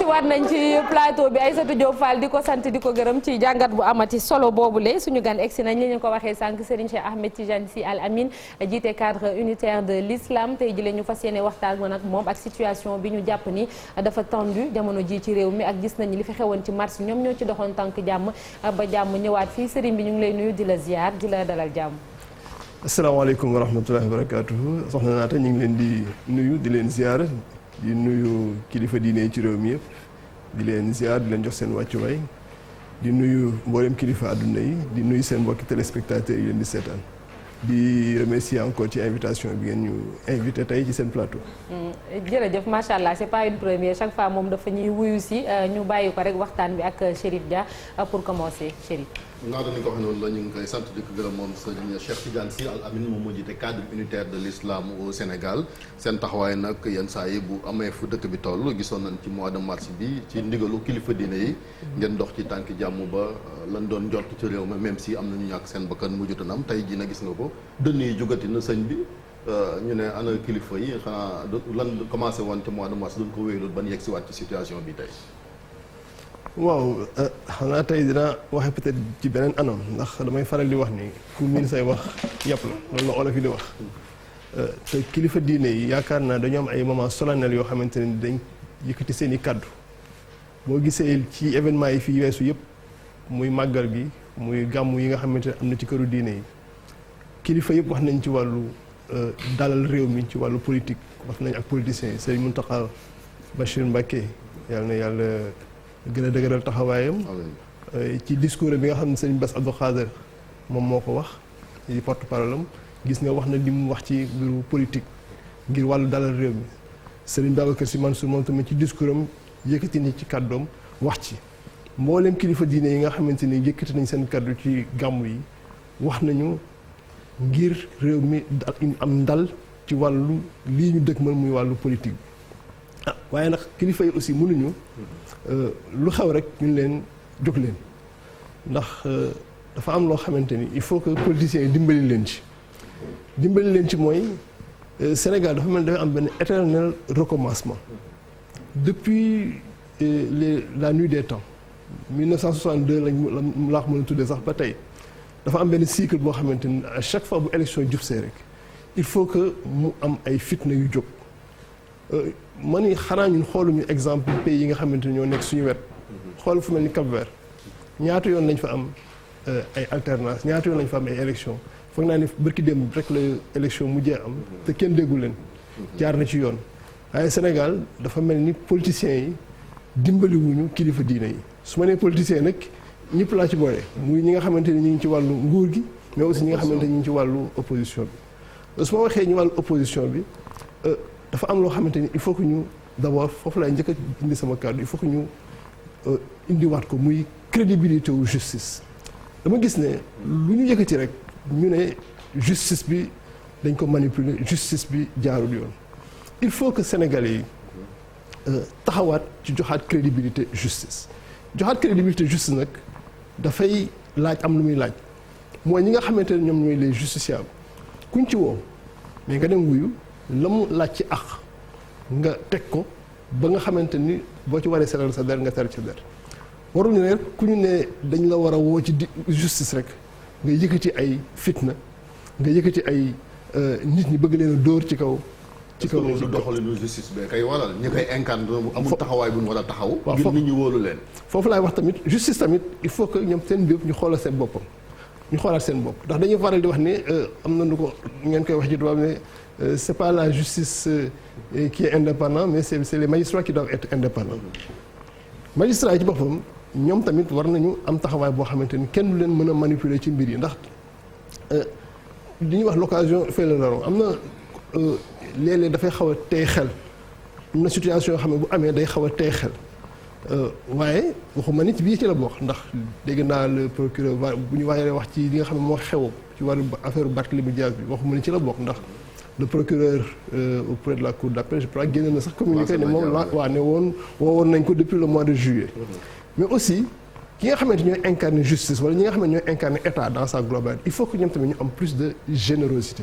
si waat nañ ci plateau bi Aïssatou Diop Fall di ko sant di ko gërëm ci jàngat bu amati solo boobule suñu gan egsi nañ li ñu ko waxee sànq Serigne Cheikh Ahmed Tidiane Sy Al Amine jiite cadre unitaire de l'islam tey jii la ñu fas yéene waxtaan nag moom ak situation bi ñu jàpp ni dafa tendu jamono ji ci réew mi ak gis nañu li fi xewoon ci mars ñoom ñoo ci doxoon tànk jàmm ba jàmm ñëwaat fii Serigne bi ñu ngi lay nuyu di la ziar di la dalal jàmm. asalaamaaleykum wa rahmatullahi wa barakatuhu soxna Naata ñu ngi leen di nuyu di leen ziar di nuyu kilifa diine yi ci réew mi yëpp di leen ziar di leen jox seen wàccuwaay di nuyu mboolem kilifa àdduna yi di nuyu seen mbokki téléspectateurs yi leen di seetaan di remercier encore ci invitation bi ngeen ñu invité tey ci seen plateau. jërëjëf macha allah c'est pas une première chaque fois moom dafa ñuy wuyu si ñu bàyyi ko rek waxtaan bi ak Chérif Dia pour commencer Chérif. naa dañu ko waxee noonu la ñu ngi koy sant di ko gërëm moom sëñ Cheikh Tidiane Sy Al Amine moom moo jiite cadre unitaire de l'islam au Sénégal seen taxawaay nag yenn saa yi bu amee fu dëkk bi toll gisoon nañ ci mois de mars bi ci ndigalu kilifa diine yi ngeen dox ci tànki jàmm ba lan doon njort ci réew mi même si am nañu ñàkk seen bakkan mujjuta am tey jii na gis nga ko dënn yi jugati na sëñ bi ñu ne ana kilifa yi xanaa lan commencé woon ci mois de mars duñ ko wéyalul ban yegg si waat ci situation bi tey. waaw xanaa tey dinaa waxe peut-être ci beneen anam ndax damay faral di wax ni ku miin say wax yàpp la loolu la olof yi di wax te kilifa diine yi yaakaar naa dañoo am ay moments solennels yoo xamante ne dañ yëkkati seen i kàddu boo gisee ci événement yi fii weesu yëpp muy màggal gi muy gàmmu yi nga xamante ne am na ci këru diine yi kilifa yëpp wax nañ ci wàllu dalal réew mi ci wàllu politique wax nañ ak politiciens yi Serigne Mountakha Bachir Mbacké yàlla na yàlla gën a dëgëral taxawaayam ci discours bi nga xam ne Serigne Bass Abdou Khader moom moo ko wax ci porte-parole am gis nga wax na li mu wax ci mbiru politique ngir wàllu dalal réew mi Serigne Babacar Sy Mansour moom tamit ci discours am yëkkati ni ci kàddoom wax ci mboolem kilifa diine yi nga xamante ni yëkkati nañ seen kàddu ci gàmmu yi wax nañu ngir réew mi am ndal ci wàllu lii ñu dëkk man muy wàllu politique bi waaye nag kilifa yi aussi mënuñu lu xew rek ñu leen jóg leen ndax dafa am loo xamante ni il faut que politiciens yi dimbali leen ci mooy Sénégal dafa mel ni dafa am benn éternel recommencement depuis la nuit des temps 1962 laa ko mën a tuddee sax ba tey dafa am benn cycle boo xamante ni à chaque fois bu élection jub see rek il faut que mu am ay fitna yu jóg ma ni xanaa ñun xooluñu exemple pays yi nga xamante ni ñoo nekk suñu wet xool fu mel ni Cap-Vert ñaata yoon lañ fa am ay alternance ñaata yoon lañ fa am ay élection foog naa ni bërki démb rek la élection mujjee am te kenn déggu leen jaar na ci yoon waaye Sénégal dafa mel ni politiciens yi dimbaliwuñu kilifa diine yi su ma nee politiciens nag ñëpp laa ci boole muy ñi nga xamante ni ñu ngi ci wàllu nguur gi mais aussi ñi nga xamante ni ñu ngi ci wàllu opposition bi su ma waxee ñu wàllu opposition bi dafa am loo xamante ni il faut que ñu d'abord foofu laay njëkk a indi sama kàddu il faut que ñu indiwaat ko muy crédibilité wu justice dama gis ne lu ñu yëkkati rek ñu ne justice bi dañ ko manipuler justice bi jaarul yoon il faut que sénégalais yi taxawaat ci joxaat crédibilité justice nag dafay laaj am lu muy laaj mooy ñi nga xamante ne ñoom ñooy les justiciables kuñ ci woo mais nga dem wuyu la mu laaj ci àq nga teg ko ba nga xamante ni boo ci waree seral sa der nga ter ci der waruñu ne ku ñu ne dañ la war a woo ci justice rek nga yëkkati ay fitna nga yëkkati ay nit ñi bëgg leen a dóor ci kaw loolu doxalinu justice bi kay waral ñi koy incarné amul taxawaay bu ñu war a taxaw ngir nit ñi wóolu leen foofu laay wax tamit justice tamit il faut que ñoom seen biir ñu xoolal seen boppam ñu xoolaat seen bopp ndax dañuy faral di wax ne am na nu ko ngeen koy wax ci tubaab ne c'est pas la justice qui est indépendante mais c'est les magistrats qui doivent être indépendants magistrats yi ci boppam ñoom tamit war nañu am taxawaay boo xamante ni kenn du leen mën a manipuler ci mbir yi ndax li ñuy wax l'occasion fait le larron am na léeg-léeg dafay xaw a tey xel am na situation yoo xam ne bu amee day xaw a tey xel waaye waxuma nit bii ci la bokk ndax dégg naa le procureur bu ñu waree wax ci li nga xam ne moo xew ci wàllu affaire Barthélémy Dias bi waxuma ni ci la bokk ndax le procureur auprès de la cour d'appel je crois génne na sax communiqué ne moom la waa ne woon nañ ko depuis le mois de juillet mais aussi ki nga xamante ñooy incarner justice wala ñi nga xamante ñooy incarner état dans sa globalité il faut que ñoom tamit ñu am plus de générosité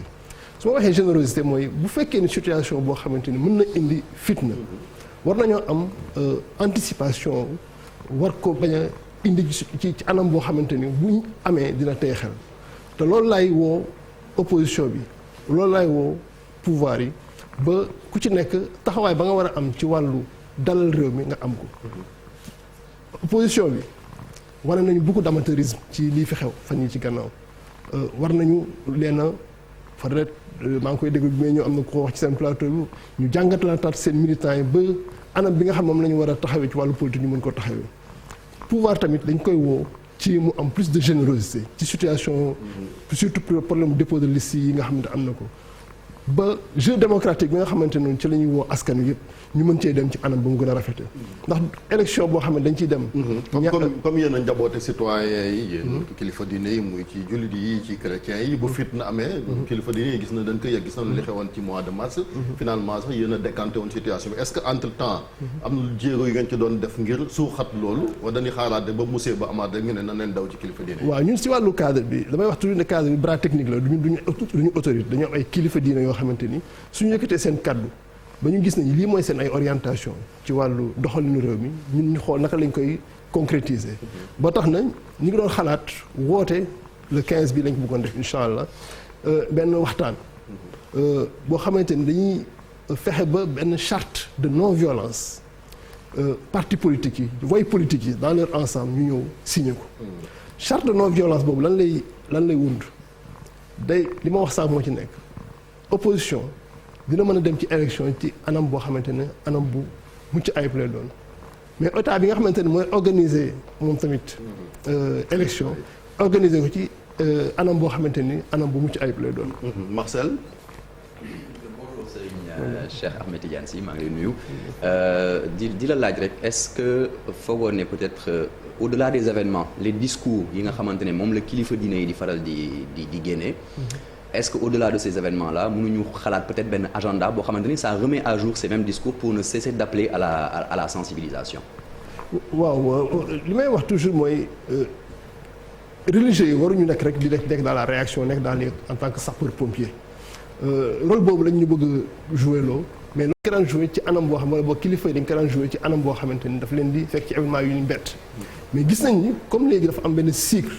su ma waxee générosité mooy bu fekkee ni situation boo xamante ni mën na indi fitna war nañoo am anticipation war ko bañ a indi ci anam boo xamante ni buñ amee dina tey xel te loolu laay woo opposition bi loolu laay woo pouvoir yi ba ku ci nekk taxawaay ba nga war a am ci wàllu dalal réew mi nga am ko opposition bi wane nañu beaucoup d'amateurisme ci lii fi xew fan yi ci gannaaw war nañu leen a peut-être maa ngi koy déglu bi may ñëw am na ko wax ci seen plateau bi ñu jàngatalaataat seen militants yi ba anam bi nga xam moom la ñu war a taxawee ci wàllu politique ñu mën ko taxawee pouvoir tamit dañ koy woo ci mu am plus de générosité ci situation surtout problème dépôt de liste yi nga xam ne am na ko ba jeu démocratique bi nga xamante noonu ci la ñuy woo askan wi yëpp ñu mën cee dem ci anam ba mu gën a rafete ndax élection boo xam ne dañ ciy dem comme yéen a njaboote citoyen yi yéen kilifa diine yi muy ci jullit yi ci chrétiens yi bu fitna amee kilifa diine yi gis na dañ koy yegg gis na li xewoon ci mois de mars finalement sax yéen a décanté woon situation bi est-ce que entre temps am na jéego yu ngeen ci doon def ngir suuxat loolu wala dañuy xaaraate ba musée ba amaat rek ñu ne na leen daw ci kilifa diine yi waaw ñun si wàllu cadre bi damay wax toujours ne cadre bi bras technique la duñu autorité dañoo am ay kilifa diine yoo xamante ni suñu yëkkatee seen kaddu ba ñu gis nañu lii mooy seen ay orientation ci wàllu doxalinu réew mi ñun ñu xool naka lañ koy concrétiser ba tax na ñu ngi doon xalaat woote le 15 bi lañ ko bëggoon def incha allah benn waxtaan boo xamante ni dañuy fexe ba benn charte de non violence parti politique yi voix politique yi dans leur ensemble ñu ñëw signé ko charte de non violence boobu lan lay wund day li ma wax sax moo ci nekk opposition dina mën a dem ci élection ci anam boo xamante ne anam bu mucc ayib lay doon mais état bi nga xamante ne mooy organiser moom tamit élection organiser ko ci anam boo xamante ni anam bu mucc ayib lay doon. Marcel. bonjour Serigne Cheikh Ahmed Tidiane Sy maa ngi lay nuyu di la laaj rek est-ce que foogoo ne peut-être au-delà des événements les discours yi nga xamante ne moom la kilifa diine yi di faral di génne. Est-ce que au-delà de ces événements-là mënuñu xalaat peut-être benn agenda boo xamante ni ça remet à jour ces mêmes discours pour ne cesser d'appeler à la sensibilisation. waaw li may wax toujours mooy religieux yi waruñu nekk rek di nekk dans la réaction nekk dans les en tant que sapeur-pompier rôle boobu lañ ñu bëgg a jouer loo mais loolu ko daan jouer ci anam boo xam wala boo kilifa yi dañ ko daan jouer ci anam boo xamante ni daf leen di fekk ci événement yu ñu bett mais gis nañ ni comme léegi dafa am benn cycle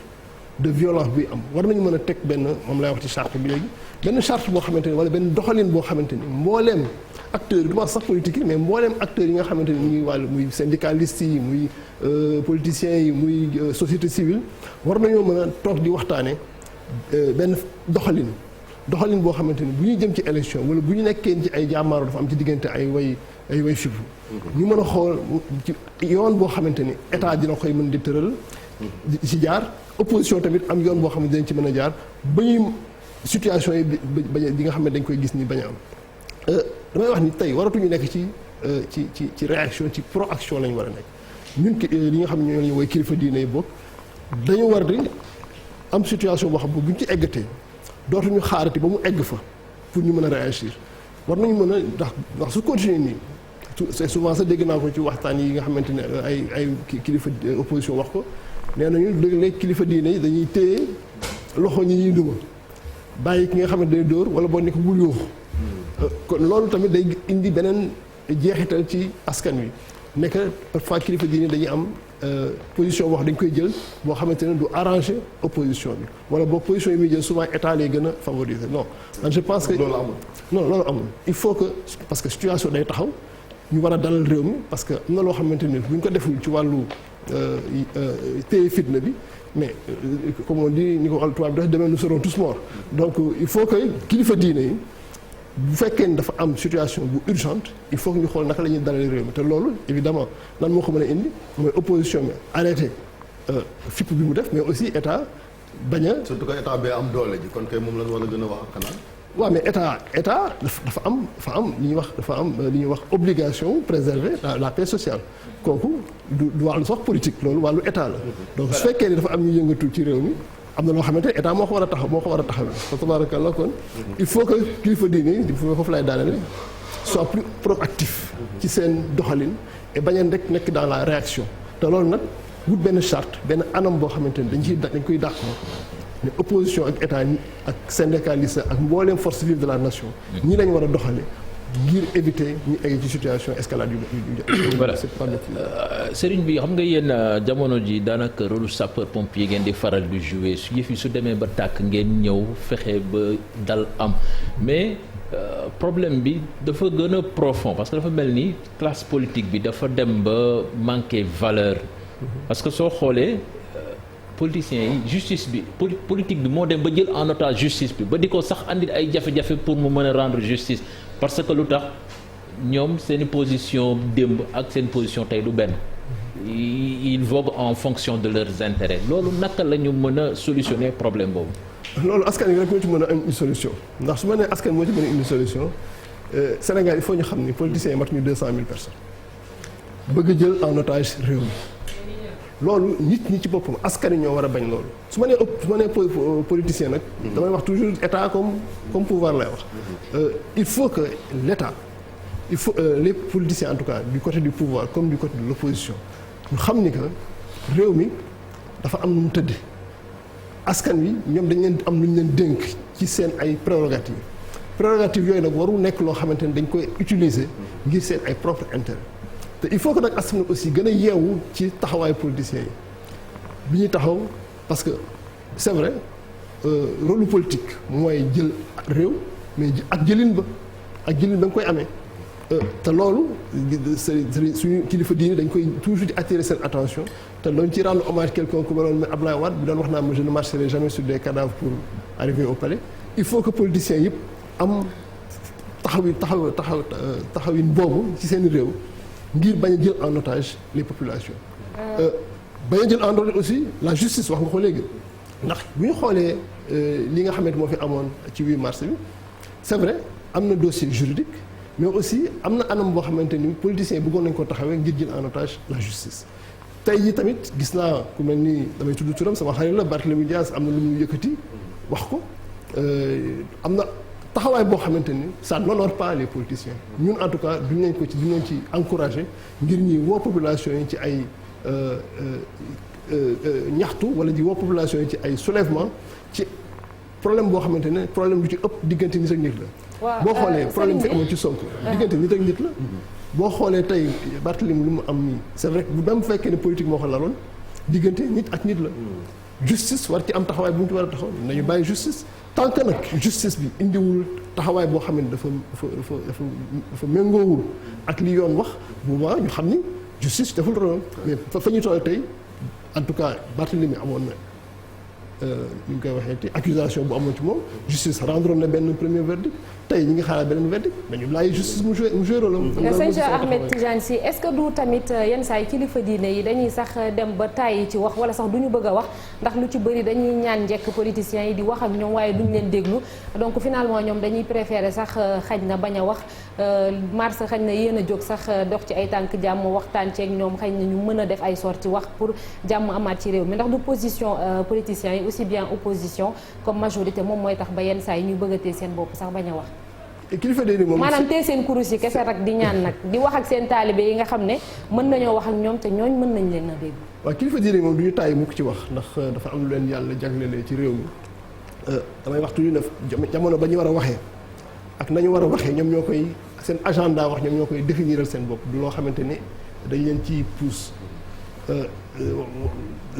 de violence bi am war nañu mën a teg benn moom lay wax ci charte bi léegi benn charte boo xamante ni wala benn doxalin boo xamante ni mbooleem acteurs yi du ma sax politique yi mais mbooleem acteurs yi nga xamante ni muy wàllu muy syndicalistes yi muy politiciens yi muy société civile war nañoo mën a toog di waxtaane benn doxalin boo xamante ni bu ñuy jëm ci élection wala bu ñu nekkee ci ay jàmmaaro dafa am ci diggante ay way fippu ñu mën a xool ci yoon boo xamante ni état dina koy mën di tëral ci jaar opposition tamit am yoon boo xam ne dañ ci mën a jaar ba ñuy situation yi bi nga xam ne dañ koy gis ni bañ a am damay wax ni tey waratuñu nekk ci réaction ci proaction lañu war a nekk ñun li nga xam ne ñoo ñu woy kilifa diine yi bokk dañu war di am situation boo xam ne buñ ci eggatee dootuñu xaarati ba mu egg fa pour ñu mën a réagir war nañu mën a ndax su continuer nii c'est souvent sax dégg naa ko ci waxtaan yi nga xamante ne ay kilifa opposition wax ko nee nañu léegi kilifa diine yi dañuy téye loxo ñi ñuy duma bàyyi ki nga xam ne day dóor wala boo nekk bul yuuxu kon loolu tamit day indi beneen jeexital ci askan wi nekk parfois kilifa diine dañuy am position boo xam dañ koy jël boo xamante ne du arranger opposition bi wala boo position yi muy jël souvent état lay gën a favoriser non je pense que loolu amul il faut que parce que situation day taxaw ñu war a dalal réew mi parce que am na loo xamante ni bu ñu ko deful ci wàllu téye fitna bi mais comme on dit ni ko wàllu tubaab bi dafa demee nous serons tous morts donc il faut que kilifa diine yi bu fekkee ni dafa am situation bu urgente il faut que ñu xool naka la ñuy dalal réew mi te loolu évidemment lan moo ko mën a indi mooy opposition bi arrêté fipp bi mu def mais aussi état bañ a. surtout que état bee am doole ji kon kay moom lañ war a gën a wax ak xanaa. waaw mais état dafa am li ñuy wax obligation préserver la paix sociale kooku du wàllu sax politique loolu wàllu état la donc su fekkee ni dafa am ñu yëngatu ci réew mi am na loo xamante ne état moo ko war a taxawee fa tabarakallah kon il faut que kilifa diine yi foofu lay daanele soit plus proactif ci seen doxalin et bañ a rek nekk dans la réaction te loolu nag wut benn charte benn anam boo xamante ne dañ koy d'accord ne opposition ak état ak syndicaliste ak mbooleem force vive de la nation ñii lañ war a doxale ngir éviter ñu egg ci situation escalade yu voilà c'est pas sëriñ bi xam nga yéen jamono ji daanaka rôle sapeur pompier ngeen di faral di jouer su yëf yi su demee ba tàkk ngeen ñëw fexe ba dal am mais problème bi dafa gën a profond parce que dafa mel ni classe politique bi dafa dem ba manquer valeur parce que soo xoolee politiciens yi justice bi politique bi moo dem ba jël en otage justice bi ba di ko sax andi ay jafe-jafe pour mu mën a rendre justice parce que lu tax ñoom seen position démb ak seen position tey du benn ils voguent en fonction de leurs intérêts loolu naka la ñu mën a solutionner problème boobu. loolu askan wi rek moo ci mën a am une solution ndax su ma nee askan moo ci mën a une solution Sénégal il faut ñu xam ni politiciens yi matuñu 200,000 personnes bëgg a jël en otage réew mi loolu nit ñi ci boppam askan wi ñoo war a bañ loolu su ma nee politicien nag. damay wax toujours état comme pouvoir lay wax. il faut que l'état il faut les politiciens en tout cas du côté du pouvoir comme du côté de l'opposition ñu xam ni que réew mi dafa am nu mu tëddee. askan wi ñoom dañ leen am lu ñu leen dénk ci seen ay prérogatives yooyu nag warul nekk loo xamante ne dañ koy utiliser ngir seen ay propre intérêt te il faut que nag askan wi aussi gën a yeewu ci taxawaayu politiciens yi bi ñuy taxaw parce que c'est vrai rôle politique mooy jël réew mais ak jëlin ba nga koy amee te loolu suñu kilifa diine dañ koy toujours di attirer seen attention te doon ci rendre hommage quelqu'un ku meloon Abdoulaye Wade bi doon wax naa je ne marcherai jamais sur des cadavres pour arriver au palais il faut que politiciens yëpp am taxawin boobu ci seen réew ngir bañ a jël en otage les populations bañ a jël en otage aussi la justice wax nga ko léegi ndax bu ñu xoolee li nga xamante moo fi amoon ci 8 mars bi c'est vrai am na dossier juridique mais aussi am na anam boo xamante ni politiciens yi bëggoon nañ ko taxawee ngir jël en otage la justice tey jii tamit gis naa ku mel ni damay tudd turam sama xarit la Barthélémy Dias am na lu mu yëkkati wax ko am na taxawaay boo xamante ni ça n'honore pas les politiciens ñun en tout cas duñ leen ci encourager ngir ñuy woo population yi ci ay ñaxtu wala di woo population yi ci ay soulèvement ci problème boo xamante ne problème lu ci ëpp diggante nit ak nit la. boo xoolee problème fi amoon ci Sonko diggante nit ak nit la. boo xoolee tey Barthélémy lu mu am nii c'est vrai que bu même fekkee ne politique moo ko laloon diggante nit ak nit la. justice war ci am taxawaay bu mu ci war a taxaw nañu bàyyi justice tant que nag justice bi indiwul taxawaay boo xam ne dafa méngoowul ak li yoon wax bu boobaa ñu xam ni justice deful rôle mais fa ñu toll tey en tout cas Barthélémy amoon na ñu ngi koy waxee te accusation bu amoon ci moom justice rendroon na benn premier verdict tey ñi ngi xaaral beneen verdict dañu bàyyi justice mu joué rôle am. sëñ Cheikh Ahmed Tidiane Sy est-ce que du tamit yenn saa yi kilifa diine yi dañuy sax dem ba tàyyi ci wax wala sax du ñu bëgg a wax ndax lu ci bëri dañuy ñaan njëkk politiciens yi di wax ak ñoom waaye duñ leen déglu donc finalement ñoom dañuy préférer sax xaj na bañ a wax mars xaj na yéen a jóg sax dox ci ay tànk jàmm waxtaan ceeg ñoom xaj na ñu mën a def ay sorties wax pour jàmm amaat ci réew mi ndax du position politiciens yi aussi bien opposition comme majorité moom mooy tax ba yenn saa yi ñu bëgg a téye seen bopp sax bañ a wax. kilifa diine moom maanaam tey seen kurus yi kese rek di ñaan nag di wax ak seen taalibe yi nga xam ne mën nañoo wax ak ñoom te ñooñ mën nañ leen a dégg. waaw kilifa diine moom du ñu tàyyi mukk ci wax ndax dafa am lu leen yàlla jaglelee ci réew mi damay wax toujours ne jamono ba ñu war a waxee ak nañu war a waxee ñoom ñoo koy seen agenda wax ñoom ñoo koy définiral seen bopp du loo xamante ni dañ leen ciy pousse.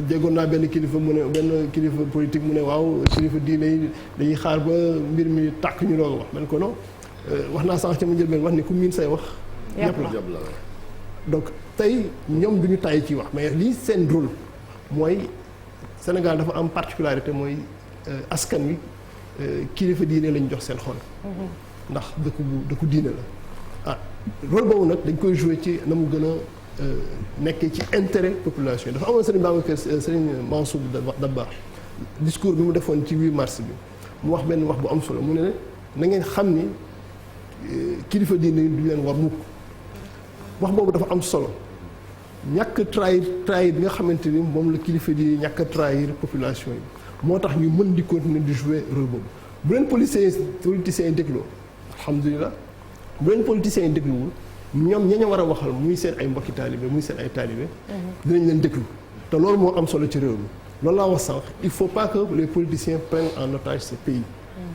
déggoon naa benn kilifa mu ne benn kilifa politique mu ne waaw kilifa diine yi dañuy xaar ba mbir mi tàkk ñu doog a wax man ko non wax naa sànq ca ma njëlbeen wax ni ku miin say wax ñëpp la donc tey ñoom du ñu tàyyi ci wax mais lii seen rôle mooy Sénégal dafa am particularité mooy askan wi kilifa diine lañ jox seen xol ndax dëkku diine la ah rôle boobu nag dañ koy jouer ci na mu gën a nekkee ci intérêt population yi dafa amoon Serigne Babacar Serigne Mansour Dabakh discours bi mu defoon ci 8 mars bi mu wax benn wax bu am solo mu ne na ngeen xam ni kilifa diine yi du leen war mukk wax boobu dafa am solo ñàkk trahir bi nga xamante ni moom la kilifa diine ñàkk a trahir population yi moo tax ñu mën di continuer di jouer rôle boobu bu leen politiciens yi dégloo alhamdulilah bu leen politiciens yi dégluwul ñoom ña war a waxal muy seen ay mbokki taalibe muy seen ay taalibe dinañ leen déglu te loolu moo am solo ci réew mi loolu laa wax sànq il faut pas que les politiciens prennent en otage ce pays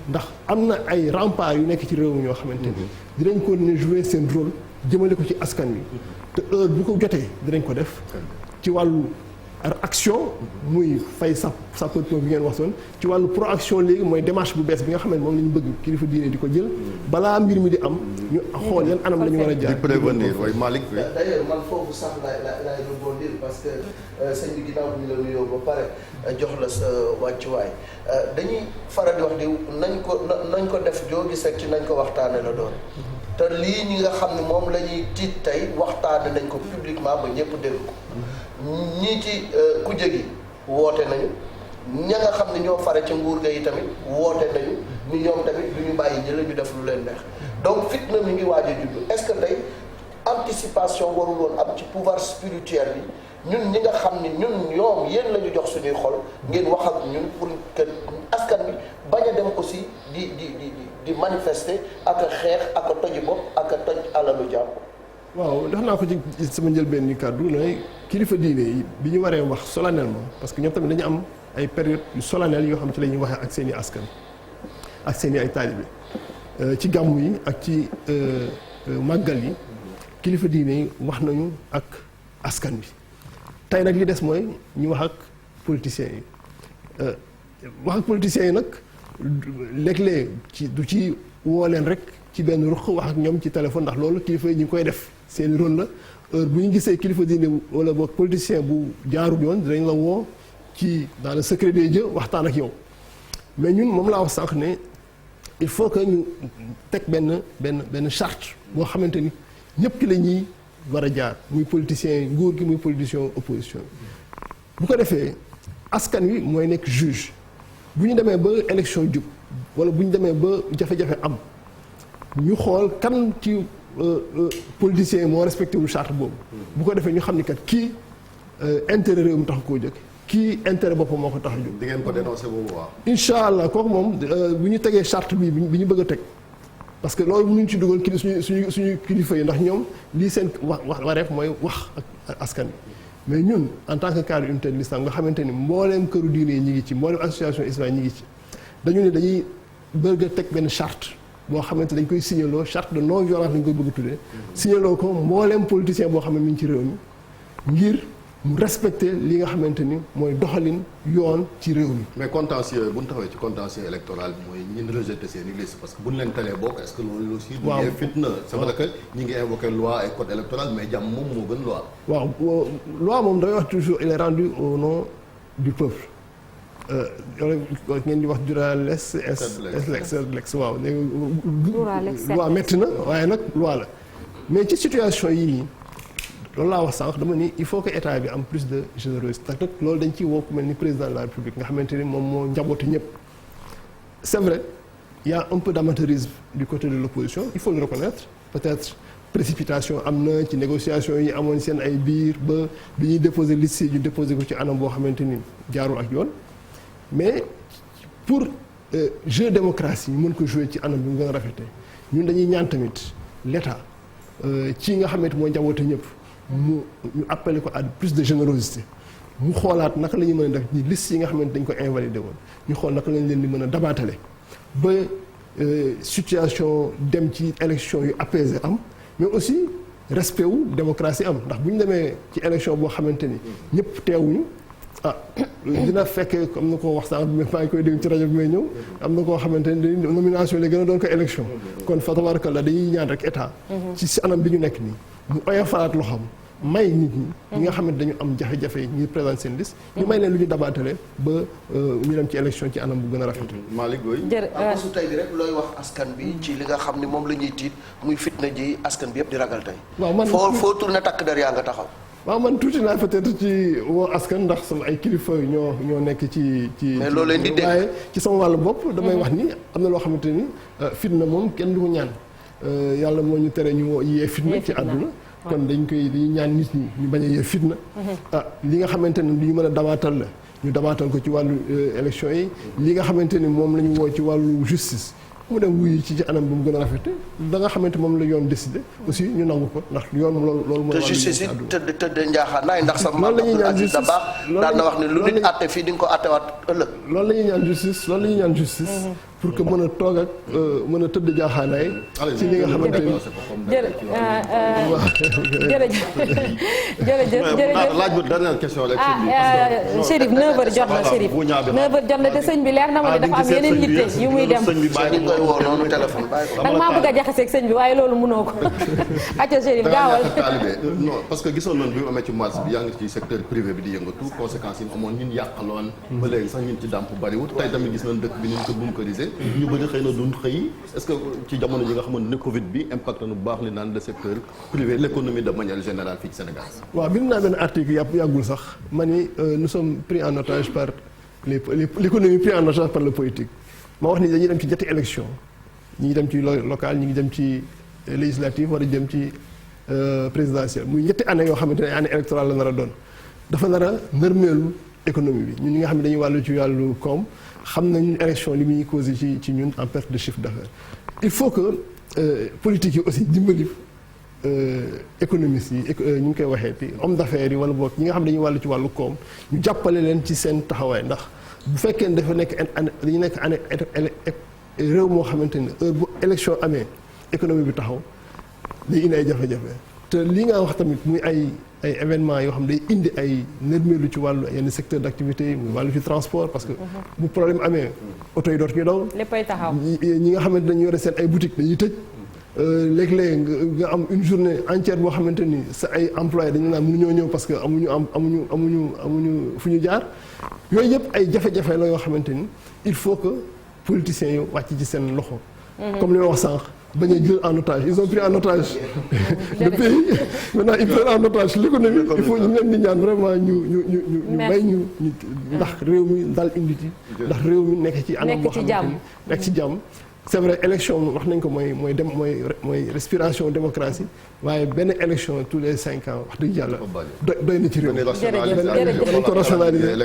ndax am na ay remparts yu nekk ci réew mi ñoo xamante ni dinañ ko ne jouer seen rôle jëmale ko ci askan wi te heure bu ko jotee dinañ ko def ci wàllu action muy fay sapeur-pompier bi ngeen waxoon ci wàllu proaction léegi mooy démarche bu bees bi nga xam ne moom la ñu bëgg kilifa diine di ko jël balaa mbir mi di am ñu xool yan anam la ñu war a jaar. di prévenir waaye Malick. d'ailleurs man foofu sax laay rebondir parce que sëñ bi ginnaaw bi ñu la nuyoo ba pare jox la sa wàccuwaay dañuy faral di wax di nañ ko def joo gis rek ci nañ ko waxtaane la doon. te lii ñi nga xam ne moom la ñuy tiit tey waxtaane nañ ko publiquement ba ñëpp dégg ko ñii ci kujje gi woote nañu ña nga xam ne ñoo fare ci nguur ga yi tamit woote nañu ni ñoom tamit du ñu bàyyi jële ñu def lu leen neex donc fitna mi ngi waaj a juddu est-ce que tey anticipation warul woon am ci pouvoir spirituel bi ñun ñi nga xam ni ñun ñoom yéen la ñu jox suñuy xol ngeen wax ak ñun pour que askan bi bañ a dem aussi di manifester ak a xeex ak a toji bopp ak a toj alalu jàmm. waaw def naa ko ci sama njëlbeen ni kàddu ne kilifa diine yi bi ñu waree wax solennellement parce que ñoom tamit dañu am ay période yu solennelles yoo xam ci la ñuy waxee ak seen i askan ak seen i ay taalibe ci gàmmu yi ak ci màggal yi kilifa diine yi wax nañu ak askan bi tey nag li des mooy ñu wax ak politiciens yi wax ak politiciens yi nag léeg-léeg du ci woo leen rek ci benn ruq wax ak ñoom ci téléphone ndax loolu kilifa yi ñu ngi koy def seen rôle la heure bu ñu gisee kilifa diine wala boog politicien bu jaarul yoon dinañ la woo ci dans le secret des dieux waxtaan ak yow mais ñun moom laa wax sànq ne il faut que ñu teg benn charte boo xamante ni ñëpp ki la ñuy war a jaar muy politicien nguur gi muy politicien opposition bu ko defee askan wi mooy nekk juge bu ñu demee ba élection jub wala bu ñu demee ba jafe-jafe am ñu xool kan ci politicien moo respecté wul charte boobu bu ko defee ñu xam ni kat kii intérêt réew mi tax koo jóg kii intérêt boppam moo ko tax a jóg. di ngeen ko dénoncé boobu waaw. incha allah kooku moom bu ñu tegee charte bi ñu bëgg a teg parce que loolu ñu ngi ci dugal suñu kilifa yi ndax ñoom lii seen wareef mooy wax ak askan bi mais ñun en tant que cadre unité de l'islam nga xamante ni mbooleem këru diine yi ñi ngi ci mbooleem association islamique ñi ngi ci dañu ne dañuy bëgg a teg benn charte boo xamante dañ koy signaloo charte de non violence lañ koy bëgg a tuddee signaloo ko mbooleem politicien boo xam ne mi ngi ci réew mi ngir mu respecter li nga xamante ni mooy doxalin yoon ci réew mi. mais contentieux bu ñu taxawee ci contentieux électoral bi mooy ñun rejeté seen i liste parce que bu ñu leen talee bokk est-ce que loolu aussi. waaw du fitna c'est vrai que ñi ngi invoqué loi et code électoral mais jàmm moom moo gën loi. waaw loi moom damay wax toujours il est rendu au nom du peuple. ngeen di wax duralex lex waaw léegi loi métti na waaye nag loi la mais ci situation yii nii loolu laa wax sànq dama ni il faut que état bi am plus de générosité nag loolu dañ ciy woo ku mel ni président de la république nga xamante ni moom moo njaboote ñëpp c'est vrai il y a un peu d'amateurisme du côté de l'opposition il faut le reconnaître peut-être précipitation am na ci négociation yi amoon seen ay biir ba bi ñuy déposer liste yi ñu déposer ko ci anam boo xamante ni jaarul ak yoon mais pour jeu démocratie ñu mën ko jouer ci anam bi mu gën a rafetee ñun dañuy ñaan tamit l'État ci nga xamante moo njaboote ñëpp ñu appelé ko à plus de générosité mu xoolaat naka la ñuy mën a def ni liste yi nga xamante dañ ko invalidé woon ñu xool naka lañ leen di mën a dabaatale ba situation dem ci élection yu apaisé am mais aussi respect wu démocratie am ndax bu ñu demee ci élection boo xamante ni ñëpp teewuñu dina fekk comme na ko wax sax maa ngi koy dégg ci rajo bi may ñëw am na koo xamante ni nomination la gën a doon ko élection kon fa tabarakallah dañuy ñaan rek état ci si anam bi ñu nekk nii mu oyofalaat loxoom may nit ñi nga xamante dañu am jafe-jafe ñuy présenter seen liste ñu may leen lu ñu dabaatale ba ñu dem ci élection ci anam bu gën a rafet. Malick Goye su tey bi rek looy wax askan bi ci li nga xam ni moom la ñuy tiit muy fitna ji askan bi yëpp di ragal tey. waaw man foo tourné takk der yaa nga taxaw. waaw man tuuti naa peut-être ci woo askan ndax sama ay kilifa ñoo nekk ci. mais loolu leen di dégg waaye ci sama wàllu bopp. damay wax ni am na loo xamante ni fitna moom kenn du ko ñaan yàlla moo ñu tere ñu yee fitna ci àdduna. kon dañuy ñaan nit ñi ñu bañ a yee fitna. li nga xamante ne li ñu mën a dabaatal la ñu dabaatal ko ci wàllu élection yi. li nga xamante ni moom la ñu woo ci wàllu justice. mu dem wuyu ci anam bi mu gën a rafete da nga xamante moom la yoon décidé aussi ñu nangu ko ndax yoon loolu mooy. te justice yi tëdd njaaxaanaay ndax sa maam Abdoul Aziz Dabakh daan na wax ne lu nit àtte fii di nga ko àttewaat ëllëg. loolu la ñuy ñaan justice pour que mën a toog ak mën a tëdd jaaxaanaay ci li nga xamante ni jërëjëf laaj bu dernière question rek Chérif 9h jot na Chérif 9h jot na te sëñ bi leer na ma ne dafa am yeneen yitte yu muy dem koy woo noonu téléphone bàyyi ko. nag maa bëgg a jaxaseeg sëñ bi waaye loolu mënoo ko acca Chérif gaawal non parce que gisoon nañ bi mu amee ci mars bi yaa ngi ci secteur privé bi di yëngatu conséquences yi mu amoon ñun yàqaloon ba léegi sax ñun ci dàmp bariwut tey tamit gis nañ dëkk bi ni ñu ko bunkerisé ñu bëri xëy na duñ xëy est-ce que ci jamono ji nga xamante ne Covid bi impact na bu baax li naan le secteur privé l'économie de manière générale fii ci Sénégal. waaw bind naa benn article yàggul sax ma ni nous sommes pris en otage par l'économie pris en otage par le politique ma wax ni dañuy dem ci ñetti élection ñi ngi dem ci local ñi ngi dem ci législative war a jëm ci présidentielle muy ñetti année yoo xamante ne année électorale la nar a doon dafa nar a nërmeelu économie bi ñun ñi nga xam ne dañuy wàllu ci wàllu koom xam nañu élection li muy causé ci ñun en perte de chiffre d'affaires il faut que politique yi aussi dimbali économistes yi ñu ngi koy waxee ti homme d'affaires yi wala boog ñi nga xam ne dañuy wàllu ci wàllu koom ñu jàppale leen ci seen taxawaay ndax bu fekkee ne dafa nekk dañu nekk année réew moo xamante ne heure bu élection amee économie bi taxaw day indi ay jafe-jafe te li nga wax tamit muy ay événements yoo xam day indi ay nërmeelu ci wàllu yenn secteur d'activité muy wàllu ci transport parce que bu problème amee oto yi dootuñu daw léppay taxaw ñi nga xamante dañu yore seen ay boutique dañuy tëj léeg-léeg nga am une journée entière boo xamante ni sa ay employés dañu naan mënuñoo ñëw parce que amuñu fu ñu jaar yooyu yëpp ay jafe-jafe la yoo xamante ni il faut que politiciens yi wàcc ci seen loxo. comme li ma wax sànq bañ a jël en otage ils ont pris en otage le pays maintenant ils prennent en otage l'économie il faut ñu leen di ñaan vraiment ñu may ñu ndax réew mi dal indi ci ndax réew mi nekk ci anam boo xamante ni nekk ci jàmm. c'est vrai élection wax nañ ko mooy respiration démocratie waaye benn élection tous les 5 ans wax dëgg yàlla doy na ci réew. dañ ko rationaliser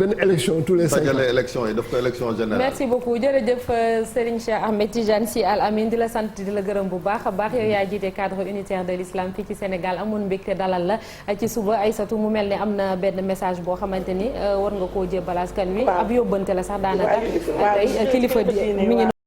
benn élection tous les 5 ans. élection yi daf ko élection générale. merci beaucoup jërëjëf Serigne Cheikh Ahmed Tidiane Sy Al Amine di la sant di la gërëm bu baax a baax yow yaa jiite cadre unitaire de l'islam fii ci Sénégal amoon mbégte dalal la ci suba Aïssatou mu mel ne am na benn message boo xamante ni war nga koo jébbal askan wi ab yóbbante la sax daanaka tey kilifa mi ngi